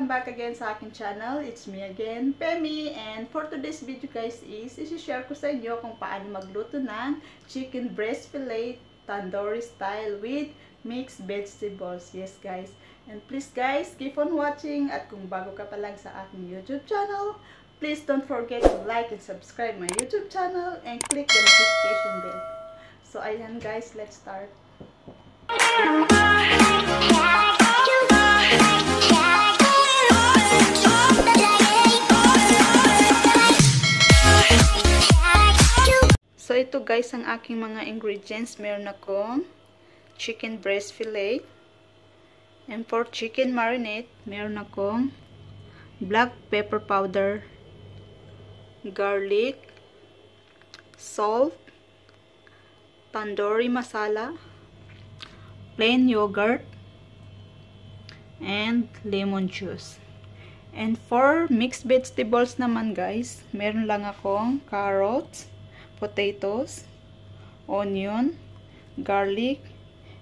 back again sa aking channel. It's me again, Pemi. And for today's video guys is isi-share ko sa inyo kung paano magluto ng chicken breast fillet tandoori style with mixed vegetables. Yes guys. And please guys, keep on watching. At kung bago ka pa lang sa aking YouTube channel, please don't forget to like and subscribe my YouTube channel and click the notification bell. So ayan guys, let's start. So ito guys ang aking mga ingredients. Meron akong chicken breast fillet. And for chicken marinade, meron akong black pepper powder, garlic, salt, tandoori masala, plain yogurt, and lemon juice. And for mixed vegetables naman guys, meron lang akong carrots, potatoes, onion, garlic,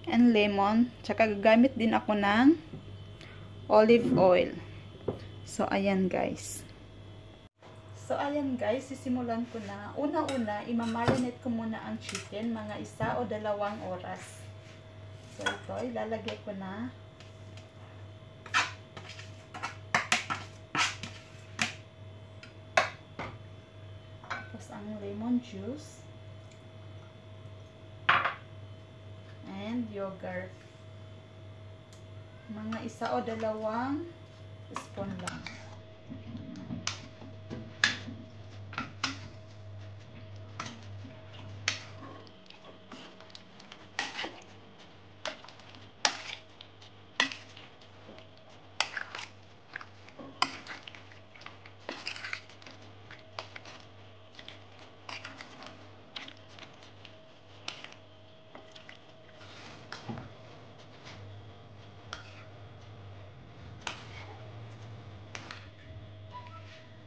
and lemon. Tsaka gagamit din ako ng olive oil. So ayan guys. So ayan guys, sisimulan ko na. Una-una, imamarinate ko muna ang chicken mga 1 o 2 oras. So ito, ilalagay ko na. Tapos ang lemon juice. And yogurt. Mga 1 o 2 spoon lang.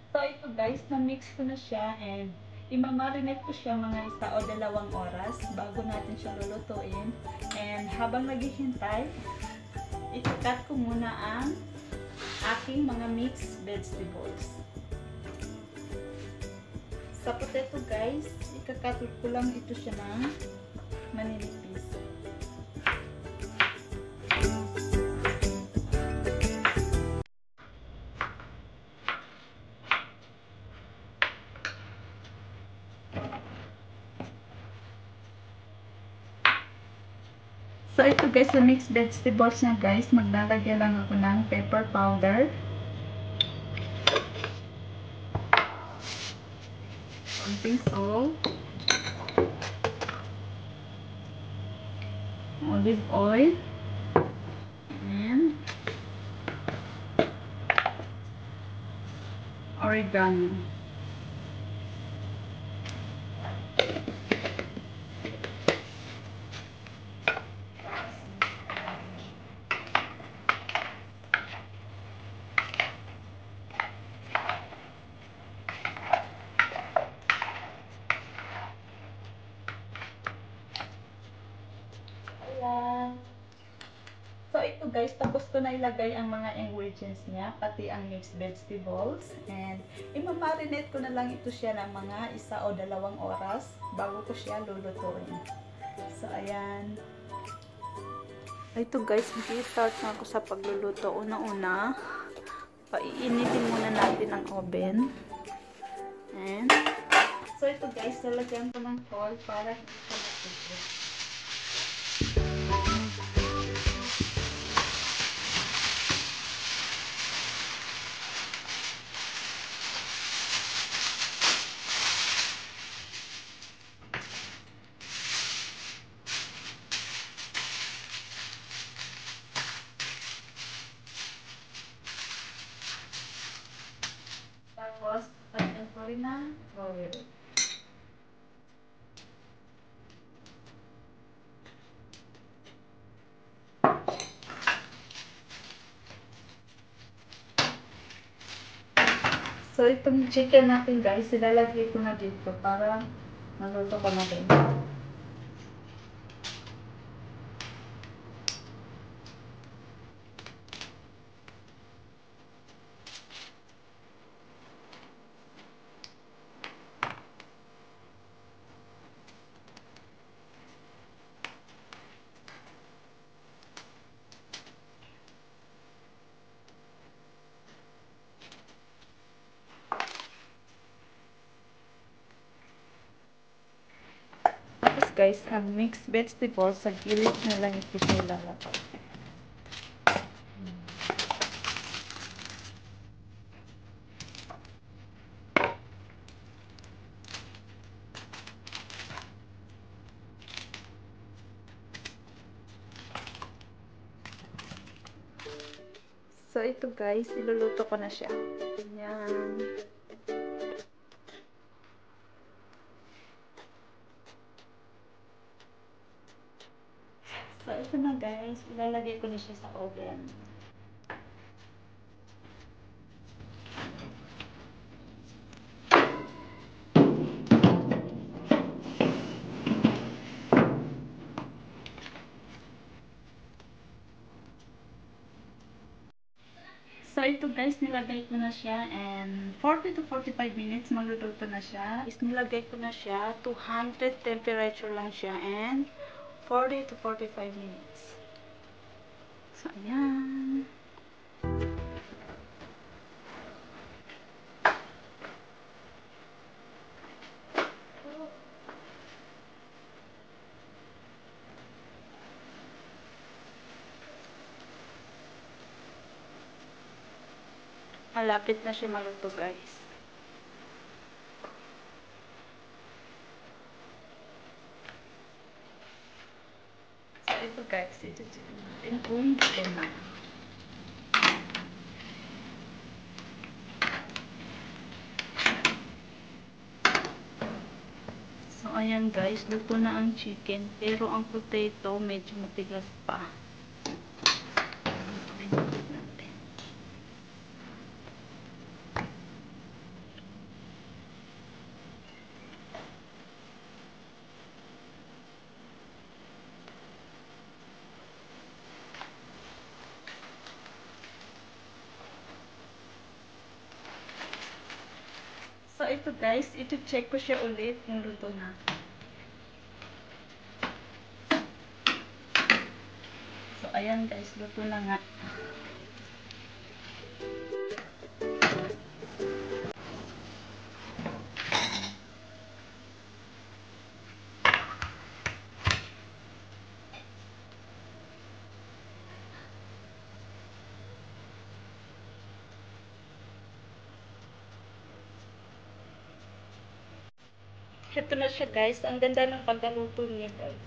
So ito guys, na-mix ko na siya and imamarinate ko siya mga 1 o 2 oras bago natin siya lulutuin. And habang naghihintay, ikakat ko muna ang aking mga mixed vegetables. Sa potato guys, ikakat ko lang ito siya ng maninipis. So ito guys, sa mixed vegetables na guys, maglalagay lang ako ng pepper powder, konting salt, olive oil, and oregano. So ito guys, tapos ko na ilagay ang mga ingredients niya, pati ang mixed vegetables. And imamarinate ko na lang ito siya ng mga 1 o 2 oras bago ko siya lulutuin. So ayan. Ito guys, mag-i-start na ako sa pagluluto. Una-una, paiinitin muna natin ang oven. And so ito guys, lalagyan ko ng foil para hindi siya matipid. Tapos, lagyan ko rin ng oil. So, itong chicken natin guys, ilalagay ko na dito para maluto ko na rin. guys, ang mixed vegetables sa gilid na lang ito siya ilalagay. So, ito guys, iluluto ko na siya. Ayan. So, ito na guys, ilalagay ko na siya sa oven. So, ito guys, nilagay ko na siya and 40 to 45 minutes magluluto na siya. Nilagay ko na siya, 200 temperature lang siya and 40 to 45 minutes. So, ayan. Malapit na siya maluto guys. So, ito guys, ito natin kung ito na. So, ayan guys, luto na ang chicken. Pero ang potato, medyo matigas pa. So, ito guys, ito check ko siya ulit kung luto na. So, ayan guys, luto na nga. Ito na siya guys. Ang ganda ng pagkaluto niya guys.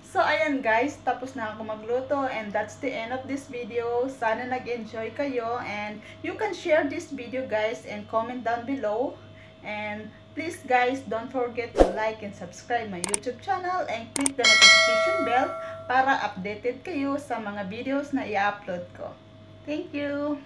So ayan guys, tapos na ako magluto and that's the end of this video. Sana nag-enjoy kayo and you can share this video guys and comment down below. And please guys, don't forget to like and subscribe my YouTube channel and click the notification bell para updated kayo sa mga videos na i-upload ko. Thank you!